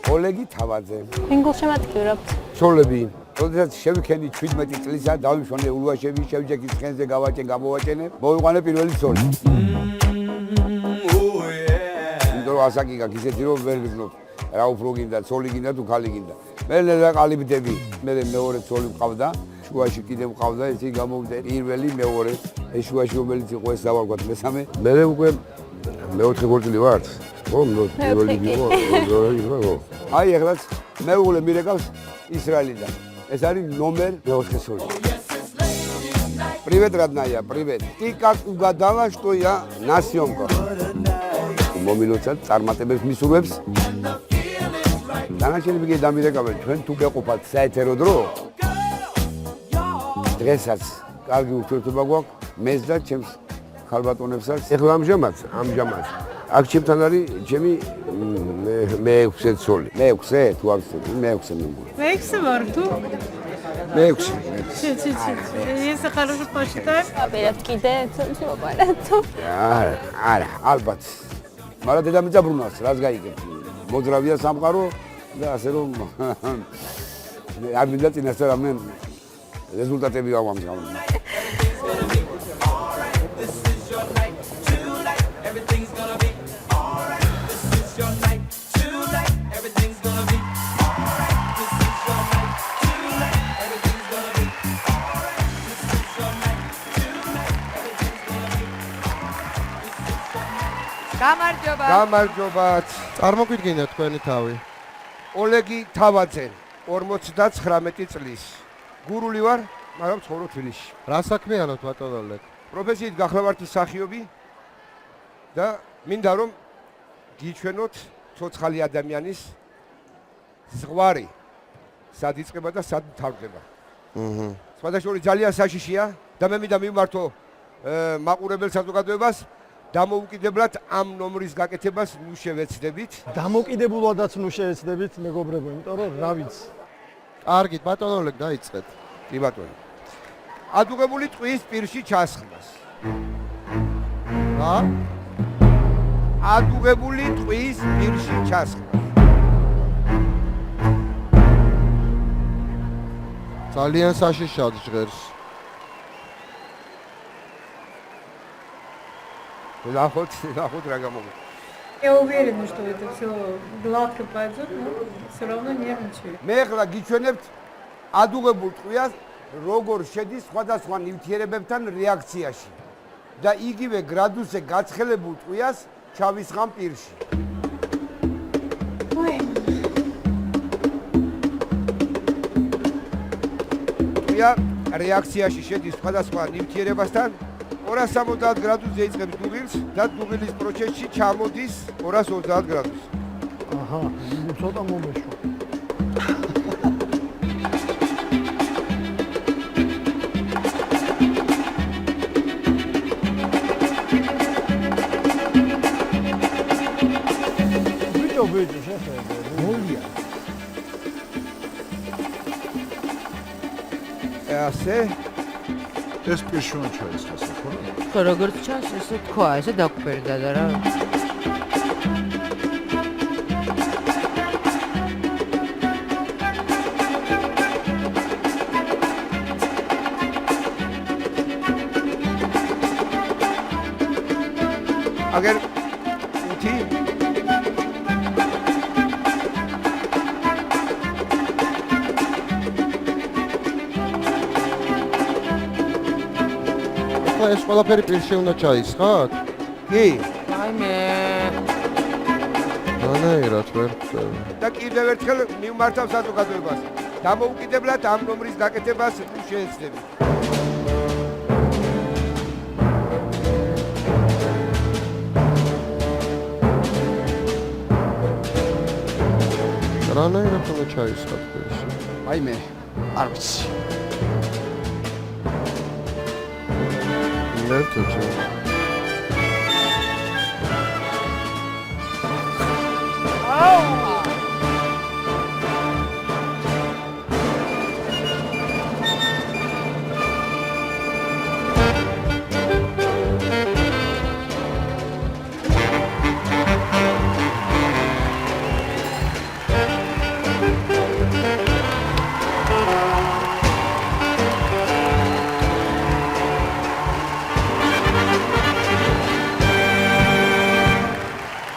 ოლეგი თავაძე. ვინ გულშემატკივრობთ? ცოლები. როდესაც შევიქენი 17 წლისა, დავიმშვენე ულვაშები, შევჯექი ცხენზე გამოვაჭენე, მოვიყვანე პირველი ცოლი. იმიტომ რომ ასაკი გაქვს ისეთი რომ ვერ ვიგნობ. რა უფრო გინდა, ცოლი გინდა თუ ქალი გინდა. მე ყალიბდები. მე მეორე ცოლი მყავდა, შუაში კიდე მყავდა, ესე გამოვიდა პირველი, მეორე, ეს შუაში რომელიც იყო ეს დავარქვათ მესამე. მე უკვე მეოთხე ქორწილი ვარ. ხო, პირველი იყო, მეორე იყო. აი ეხლაც მეუღლე მირეკავს ისრაელიდან. ეს არის ნომერ მეოთხე ცოლი. Привет, родная, привет. Ты как угадала, что я на съемках? მომილოცად წარმატებებს მისურვებს. დანარჩენები კი დამირეკავენ, ჩვენ თუ გეყოფათ საეთერო დრო. დღესაც კარგი ურთიერთობა გვაქვს მეს და ჩემს ხალბატონებსაც. ეხლა ამჟამად აქ ჩემთან არის ჩემი მეექვსე ცოლი. მეექვსე თუ არ ვიცი, მეექვსე მეგობარი. მეექვსე ვარ თუ? მეექვსე. ეს хорошо посчитать. აბერად კიდე ცოტა. არა, ალბათ. მაგრამ დედამიწა ბრუნავს, რას გაიგებ? მოძრავია სამყარო და ასე რომ არ მინდა წინასწარ რამე რეზულტატები ავამზავნო. გამარჯობათ. წარმოგვიდგინეთ თქვენი თავი. ოლეგი თავაძე, 59 წლის. გურული ვარ, მაგრამ ცხოვრობ თბილისში. რა საქმიანობთ ბატონ ოლეგ? პროფესიით გახლავართ მსახიობი და მინდა რომ გიჩვენოთ ცოცხალი ადამიანის ზღვარი, სად იწყება და სად მთავრდება. სხვადასხვა ძალიან საშიშია და მე მინდა მივმართო მაყურებელ საზოგადოებას დამოუკიდებლად ამ ნომრის გაკეთებას ნუ შევეცდებით. დამოუკიდებლადაც ნუ შევეცდებით, მეგობრებო, იმიტომ რომ რა ვიცი. კარგით, ბატონ ოლეგ დაიწყეთ. კი ბატონო. ადუღებული ტყვის პირში ჩასხმას. რა? ადუღებული ტყვის პირში ჩასხმას. ძალიან საშიშად ჟღერს. Наход რა გამოგა. Я уверена, что это все гладко пойдет, но все равно нервничаю. მე ახლა გიჩვენებთ ადუღებულ ტყვიას როგორ შედის სხვადასხვა ნივთიერებებთან რეაქციაში და იგივე გრადუსზე გაცხელებულ ტყვიას ჩავისხამ პირში. ტყვია რეაქციაში შედის სხვადასხვა ნივთიერებასთან 270 გრადუსზე იწყებს დუღილს და დუღილის პროცესში ჩამოდის 230 გრადუსი. აჰა, ცოტა მომეშვა. ვიდეო შეხედე, მოლია. ასე ეს პირშონა ჩაისხეს ხო? ხო, როგორც ჩანს, ესე თქვა, ესე დაგვერდა და რა. აგერ უთი ეს ყველაფერი პირში უნდა ჩაისხათ? კი. აი მე. რანაირად ვერ ხდება. და კიდევ ერთხელ მივმართავ საზოგადოებას. დამოუკიდებლად ამ ნომრის გაკეთებას თუ შეეცდებით. რანაირად უნდა ჩაისხათ პირში? აი მე არ ვიცი. ნერტოჩი.